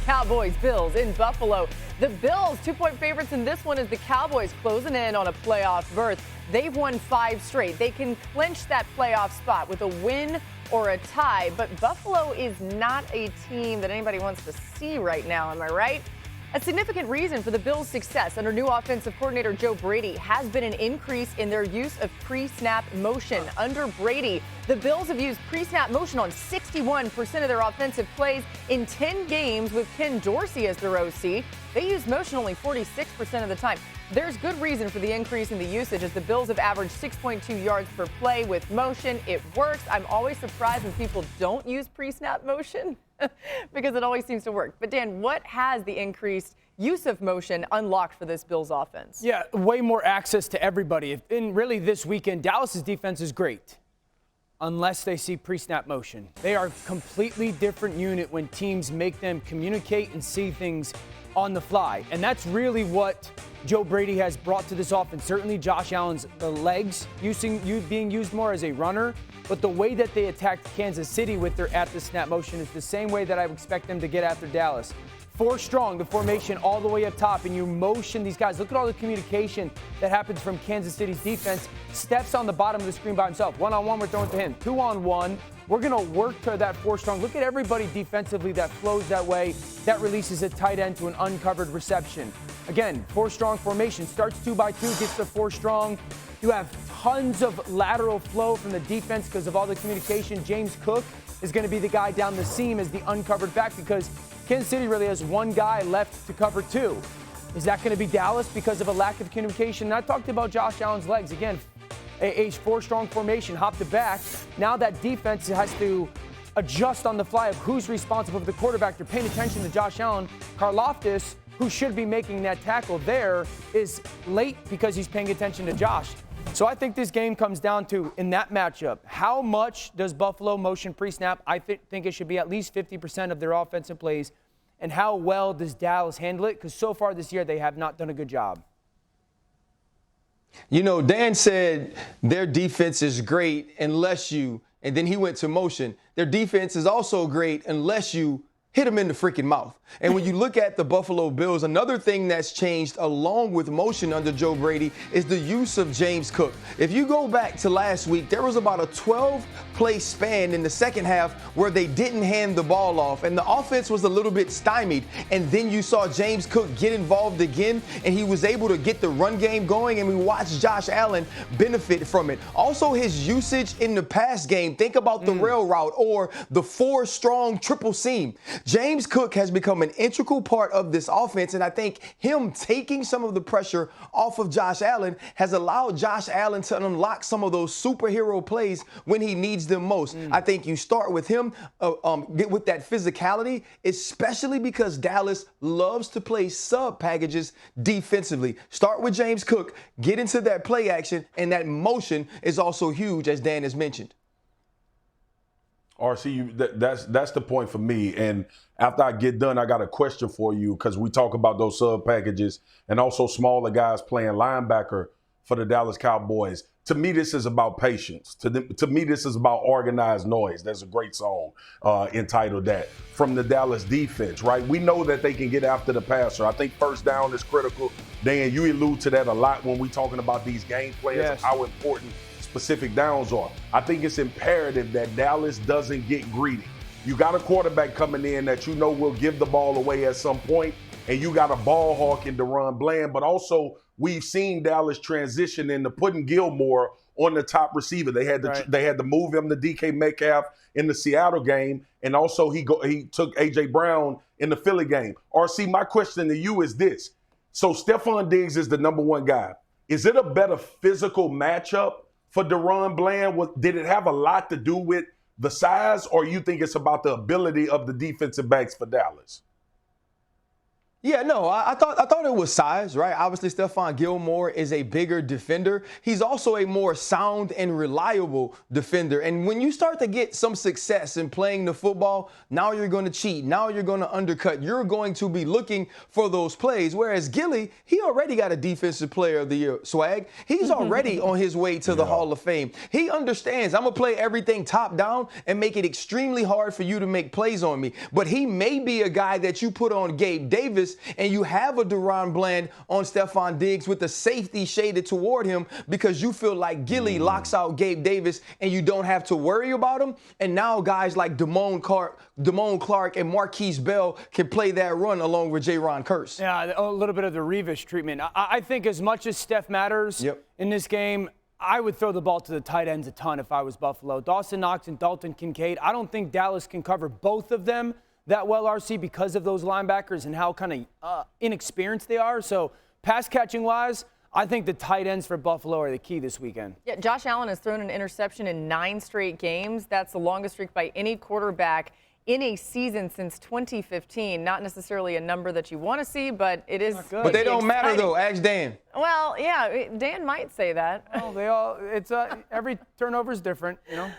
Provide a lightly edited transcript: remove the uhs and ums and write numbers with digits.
Cowboys, Bills in Buffalo. The Bills, 2-point favorites in this one as the Cowboys closing in on a playoff berth. They've won 5 straight. They can clinch that playoff spot with a win or a tie, but Buffalo is not a team that anybody wants to see right now, am I right? A significant reason for the Bills' success under new offensive coordinator Joe Brady has been an increase in their use of pre-snap motion. Under Brady, the Bills have used pre-snap motion on 61% of their offensive plays in 10 games with Ken Dorsey as their OC. They use motion only 46% of the time. There's good reason for the increase in the usage as the Bills have averaged 6.2 yards per play with motion. It works. I'm always surprised when people don't use pre-snap motion because it always seems to work. But Dan, what has the increased use of motion unlocked for this Bills offense? Yeah, way more access to everybody. And really this weekend, Dallas's defense is great unless they see pre-snap motion. They are a completely different unit when teams make them communicate and see things on the fly. And that's really what Joe Brady has brought to this offense. Certainly Josh Allen's legs being used more as a runner, but the way that they attacked Kansas City with their at-the-snap motion is the same way that I would expect them to get after Dallas. 4 strong, the formation all the way up top, and you motion these guys. Look at all the communication that happens from Kansas City's defense. Steps on the bottom of the screen by himself. 1-on-1, we're throwing to him. 2-on-1, we're going to work to that 4 strong. Look at everybody defensively that flows that way. That releases a tight end to an uncovered reception. Again, 4 strong formation. Starts 2x2, gets to 4 strong. You have tons of lateral flow from the defense because of all the communication. James Cook is going to be the guy down the seam as the uncovered back because Kansas City really has one guy left to cover 2. Is that going to be Dallas because of a lack of communication? And I talked about Josh Allen's legs. Again, a 4-strong formation, hop to back. Now that defense has to adjust on the fly of who's responsible for the quarterback. They're paying attention to Josh Allen. Karlaftis, who should be making that tackle there, is late because he's paying attention to Josh. So I think this game comes down to, in that matchup, how much does Buffalo motion pre-snap? I think it should be at least 50% of their offensive plays. And how well does Dallas handle it? Because so far this year, they have not done a good job. You know, Dan said their defense is great unless you, and then he went to motion. Their defense is also great unless you hit them in the freaking mouth. And when you look at the Buffalo Bills, another thing that's changed along with motion under Joe Brady is the use of James Cook. If you go back to last week, there was about a 12-play span in the second half where they didn't hand the ball off, and the offense was a little bit stymied. And then you saw James Cook get involved again, and he was able to get the run game going, and we watched Josh Allen benefit from it. Also, his usage in the pass game, think about the rail route or the 4-strong triple seam. James Cook has become an integral part of this offense, and I think him taking some of the pressure off of Josh Allen has allowed Josh Allen to unlock some of those superhero plays when he needs them most. I think you start with him, get with that physicality, especially because Dallas loves to play sub packages defensively. Start with James Cook, get into that play action, and that motion is also huge, as Dan has mentioned. RC, that's the point for me. And after I get done, I got a question for you because we talk about those sub packages and also smaller guys playing linebacker for the Dallas Cowboys. To me, this is about patience. To me, this is about organized noise. There's a great song entitled that from the Dallas defense, right? We know that they can get after the passer. I think first down is critical. Dan, you allude to that a lot when we're talking about these game plans and how important specific downs are. I think it's imperative that Dallas doesn't get greedy. You got a quarterback coming in that you know will give the ball away at some point, and you got a ball hawk in DaRon Bland, but also we've seen Dallas transition into putting Gilmore on the top receiver. They had to move him to DK Metcalf in the Seattle game, and also he took A.J. Brown in the Philly game. RC, my question to you is this. So Stephon Diggs is the number 1 guy. Is it a better physical matchup for DaRon Bland? Did it have a lot to do with the size, or you think it's about the ability of the defensive backs for Dallas? Yeah, no, I thought it was size, right? Obviously, Stephon Gilmore is a bigger defender. He's also a more sound and reliable defender. And when you start to get some success in playing the football, now you're going to cheat. Now you're going to undercut. You're going to be looking for those plays. Whereas Gilly, he already got a Defensive Player of the Year swag. He's already on his way to the Hall of Fame. He understands I'm going to play everything top down and make it extremely hard for you to make plays on me. But he may be a guy that you put on Gabe Davis and you have a Deron Bland on Stephon Diggs with the safety shaded toward him because you feel like Gilly locks out Gabe Davis and you don't have to worry about him. And now guys like Damone Clark and Marquise Bell can play that run along with Jaron Kearse. Yeah, a little bit of the Revis treatment. I think as much as Steph matters in this game, I would throw the ball to the tight ends a ton if I was Buffalo. Dawson Knox and Dalton Kincaid. I don't think Dallas can cover both of them that well, RC, because of those linebackers and how kind of inexperienced they are. So pass catching wise, I think the tight ends for Buffalo are the key this weekend. Yeah, Josh Allen has thrown an interception in 9 straight games. That's the longest streak by any quarterback in a season since 2015. Not necessarily a number that you want to see, but it is. But they don't matter though. Ask Dan. Well, yeah, Dan might say that. Well, every turnover is different, you know.